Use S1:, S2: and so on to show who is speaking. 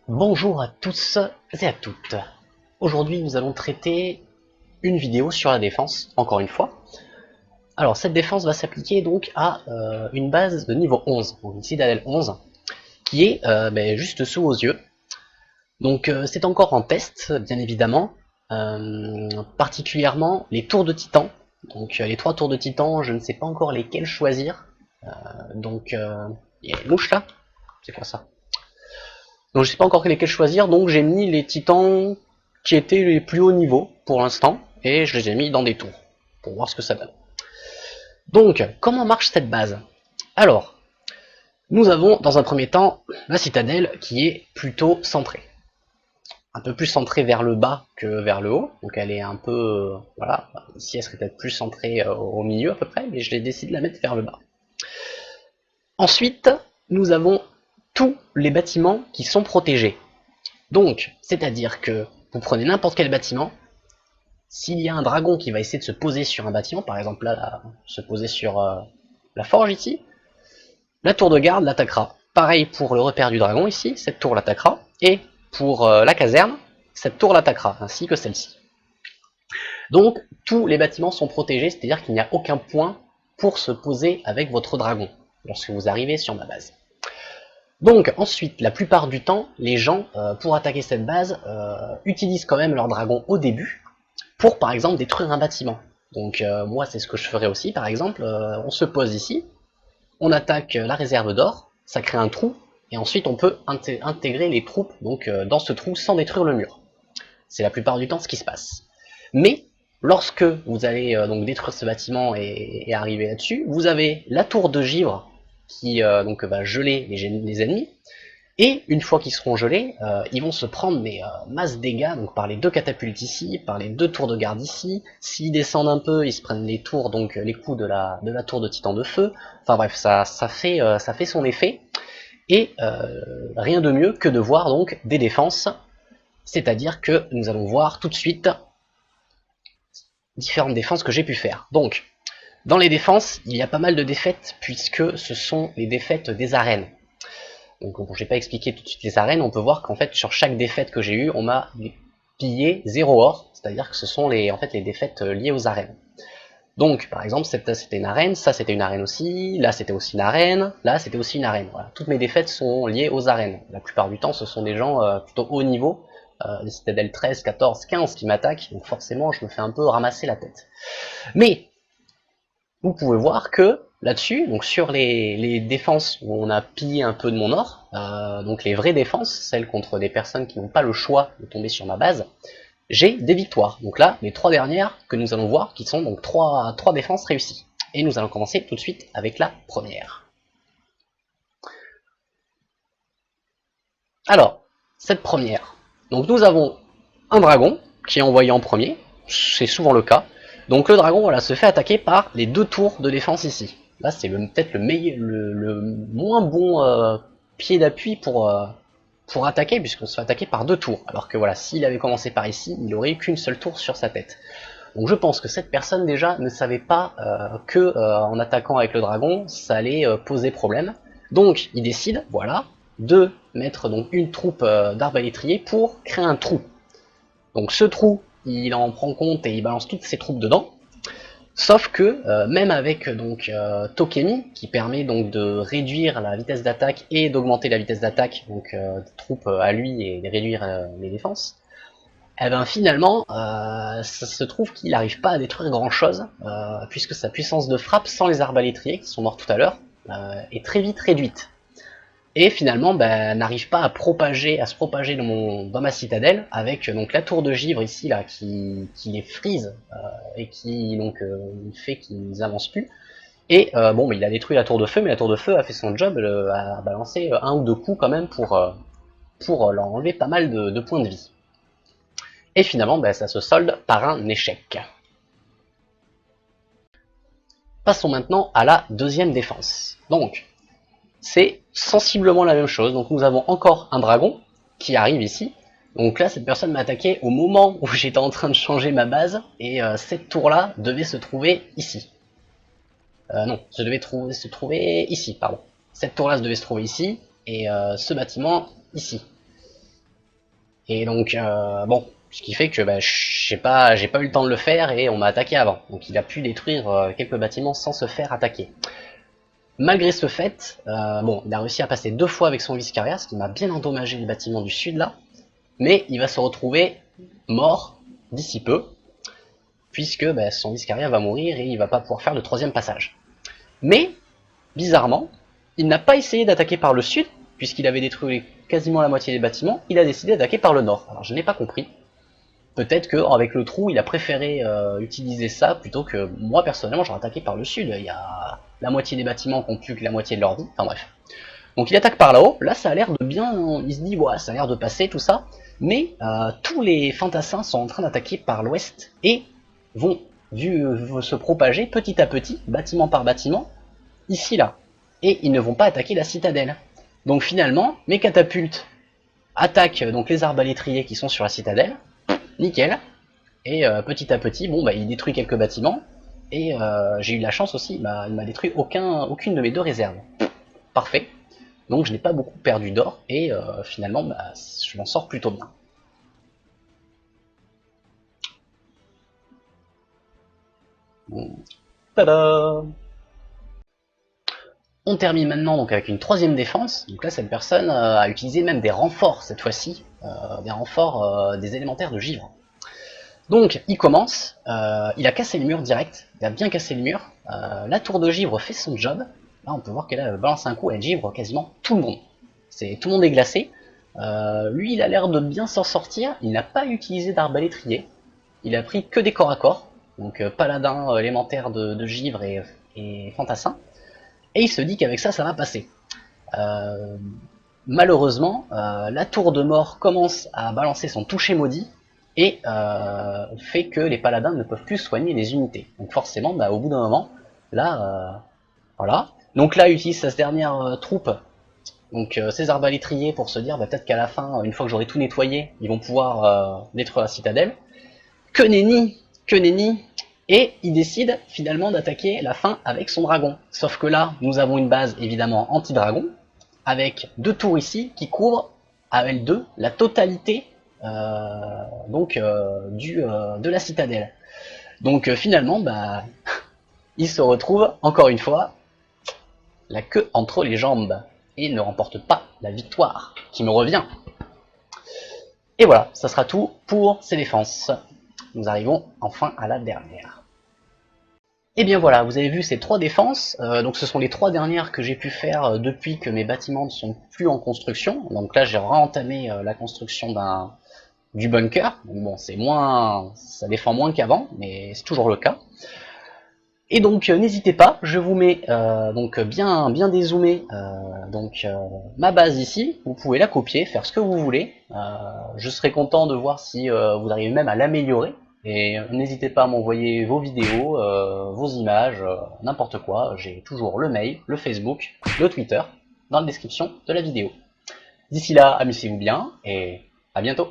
S1: Bonjour à tous et à toutes. Aujourd'hui, nous allons traiter une vidéo sur la défense, encore une fois. Alors, cette défense va s'appliquer donc à une base de niveau 11, donc une citadelle 11, qui est juste sous vos yeux. Donc, c'est encore en test, bien évidemment, particulièrement les tours de titan. Donc, les 3 tours de titan, je ne sais pas encore lesquels choisir. Il y a une mouche là. C'est quoi ça? Donc je sais pas encore lesquels choisir, donc j'ai mis les titans qui étaient les plus hauts niveaux pour l'instant, et je les ai mis dans des tours, pour voir ce que ça donne. Donc, comment marche cette base? Alors, nous avons dans un premier temps la citadelle qui est plutôt centrée. Un peu plus centrée vers le bas que vers le haut, donc elle est un peu... voilà, ici elle serait peut-être plus centrée au milieu à peu près, mais je l'ai décidé de la mettre vers le bas. Ensuite, nous avons tous les bâtiments qui sont protégés. Donc, c'est-à-dire que vous prenez n'importe quel bâtiment, s'il y a un dragon qui va essayer de se poser sur un bâtiment, par exemple là, se poser sur la forge ici, la tour de garde l'attaquera. Pareil pour le repère du dragon ici, cette tour l'attaquera, et pour la caserne, cette tour l'attaquera, ainsi que celle-ci. Donc, tous les bâtiments sont protégés, c'est-à-dire qu'il n'y a aucun point pour se poser avec votre dragon, lorsque vous arrivez sur ma base. Donc ensuite, la plupart du temps, les gens, pour attaquer cette base, utilisent quand même leur dragon au début, pour par exemple détruire un bâtiment. Donc moi c'est ce que je ferais aussi, par exemple, on se pose ici, on attaque la réserve d'or, ça crée un trou, et ensuite on peut intégrer les troupes donc, dans ce trou sans détruire le mur. C'est la plupart du temps ce qui se passe. Mais lorsque vous allez donc détruire ce bâtiment et arriver là-dessus, vous avez la tour de givre qui donc va geler les ennemis, et une fois qu'ils seront gelés, ils vont se prendre des masses dégâts donc par les 2 catapultes ici, par les 2 tours de garde ici. S'ils descendent un peu, ils se prennent les tours, donc les coups de la tour de titan de feu. Enfin bref, ça fait son effet. Et rien de mieux que de voir donc des défenses. C'est-à-dire que nous allons voir tout de suite différentes défenses que j'ai pu faire. Donc, dans les défenses, il y a pas mal de défaites, puisque ce sont les défaites des arènes. Donc bon, je vais pas expliquer tout de suite les arènes, on peut voir qu'en fait sur chaque défaite que j'ai eue, on m'a pillé 0 or, c'est-à-dire que ce sont les défaites liées aux arènes. Donc par exemple c'était une arène, ça c'était une arène aussi, là c'était aussi une arène, là c'était aussi une arène. Voilà. Toutes mes défaites sont liées aux arènes. La plupart du temps ce sont des gens plutôt haut niveau, des citadelles 13, 14, 15 qui m'attaquent, donc forcément je me fais un peu ramasser la tête. Mais vous pouvez voir que là-dessus, donc sur les défenses où on a pillé un peu de mon or, donc les vraies défenses, celles contre des personnes qui n'ont pas le choix de tomber sur ma base, j'ai des victoires. Donc là, les 3 dernières que nous allons voir, qui sont donc 3 défenses réussies. Et nous allons commencer tout de suite avec la première. Alors, cette première, donc nous avons un dragon qui est envoyé en premier, c'est souvent le cas. Donc le dragon voilà, se fait attaquer par les 2 tours de défense ici. Là c'est peut-être le moins bon pied d'appui pour attaquer, puisqu'on se fait attaquer par 2 tours. Alors que voilà, s'il avait commencé par ici, il n'aurait eu qu'une seule tour sur sa tête. Donc je pense que cette personne déjà ne savait pas que en attaquant avec le dragon, ça allait poser problème. Donc il décide, voilà, de mettre donc une troupe d'arbalétriers pour créer un trou. Donc ce trou, il en prend compte et il balance toutes ses troupes dedans. Sauf que même avec donc Tokemi, qui permet donc de réduire la vitesse d'attaque et d'augmenter la vitesse d'attaque donc des troupes à lui et de réduire les défenses, et ben finalement, ça se trouve qu'il n'arrive pas à détruire grand chose, puisque sa puissance de frappe sans les arbalétriers qui sont morts tout à l'heure est très vite réduite. Et finalement n'arrive pas à se propager dans ma citadelle avec donc la tour de givre ici là qui les freeze et qui donc fait qu'ils avancent plus. Et bon il a détruit la tour de feu, mais la tour de feu a fait son job, a balancé 1 ou 2 coups quand même pour leur enlever pas mal de points de vie. Et finalement ça se solde par un échec. Passons maintenant à la deuxième défense. Donc c'est sensiblement la même chose. Donc nous avons encore un dragon qui arrive ici. Donc là, cette personne m'a attaqué au moment où j'étais en train de changer ma base, et cette tour-là devait se trouver ici. Non, je devais se trouver ici, pardon. Cette tour-là devait se trouver ici, et ce bâtiment ici. Et donc, bon, ce qui fait que bah, j'ai pas eu le temps de le faire et on m'a attaqué avant. Donc il a pu détruire quelques bâtiments sans se faire attaquer. Malgré ce fait, bon, il a réussi à passer 2 fois avec son Viscaria, ce qui m'a bien endommagé les bâtiments du sud là. Mais il va se retrouver mort d'ici peu, puisque bah, son Viscaria va mourir et il va pas pouvoir faire le 3e passage. Mais, bizarrement, il n'a pas essayé d'attaquer par le sud, puisqu'il avait détruit quasiment la moitié des bâtiments, il a décidé d'attaquer par le nord. Alors je n'ai pas compris. Peut-être qu'avec le trou, il a préféré utiliser ça plutôt que moi personnellement j'aurais attaqué par le sud. Il y a la moitié des bâtiments qui ont plus que la moitié de leur vie. Enfin bref. Donc il attaque par là-haut. Là ça a l'air de bien. Il se dit ouais, ça a l'air de passer tout ça. Mais tous les fantassins sont en train d'attaquer par l'ouest et vont se propager petit à petit, bâtiment par bâtiment, ici là. Et ils ne vont pas attaquer la citadelle. Donc finalement, mes catapultes attaquent donc les arbalétriers qui sont sur la citadelle. Nickel. Et petit à petit, bon bah il détruit quelques bâtiments. Et j'ai eu de la chance aussi, il m'a détruit aucune de mes 2 réserves. Parfait. Donc je n'ai pas beaucoup perdu d'or et finalement bah, je m'en sors plutôt bien. Tada! On termine maintenant donc avec une 3e défense. Donc là cette personne a utilisé même des renforts cette fois-ci, des renforts des élémentaires de givre. Donc il commence, il a cassé le mur direct, il a bien cassé le mur, la tour de givre fait son job, là on peut voir qu'elle a balancé un coup, elle givre quasiment tout le monde. Tout le monde est glacé, lui il a l'air de bien s'en sortir, il n'a pas utilisé d'arbalétrier, il a pris que des corps à corps, donc paladin élémentaire de givre et fantassin, et il se dit qu'avec ça, ça va passer. Malheureusement, la tour de mort commence à balancer son toucher maudit, et fait que les paladins ne peuvent plus soigner les unités. Donc forcément, bah, au bout d'un moment, là, voilà. Donc là, il utilise sa dernière troupe, donc ses arbalétriers, pour se dire, bah, peut-être qu'à la fin, une fois que j'aurai tout nettoyé, ils vont pouvoir détruire la citadelle. Que nenni, que nenni. Et il décide finalement d'attaquer la fin avec son dragon. Sauf que là, nous avons une base évidemment anti-dragon, avec 2 tours ici qui couvrent à L2 la totalité de la citadelle. Donc finalement, bah, il se retrouve encore une fois la queue entre les jambes et ne remporte pas la victoire qui me revient. Et voilà, ça sera tout pour ces défenses. Nous arrivons enfin à la dernière. Et bien voilà, vous avez vu ces 3 défenses, donc ce sont les 3 dernières que j'ai pu faire depuis que mes bâtiments ne sont plus en construction. Donc là j'ai entamé la construction du bunker. Donc bon, c'est moins, ça défend moins qu'avant, mais c'est toujours le cas. Et donc n'hésitez pas, je vous mets donc bien dézoomé ma base ici. Vous pouvez la copier, faire ce que vous voulez. Je serai content de voir si vous arrivez même à l'améliorer. Et n'hésitez pas à m'envoyer vos vidéos, vos images, n'importe quoi. J'ai toujours le mail, le Facebook, le Twitter dans la description de la vidéo. D'ici là, amusez-vous bien et à bientôt.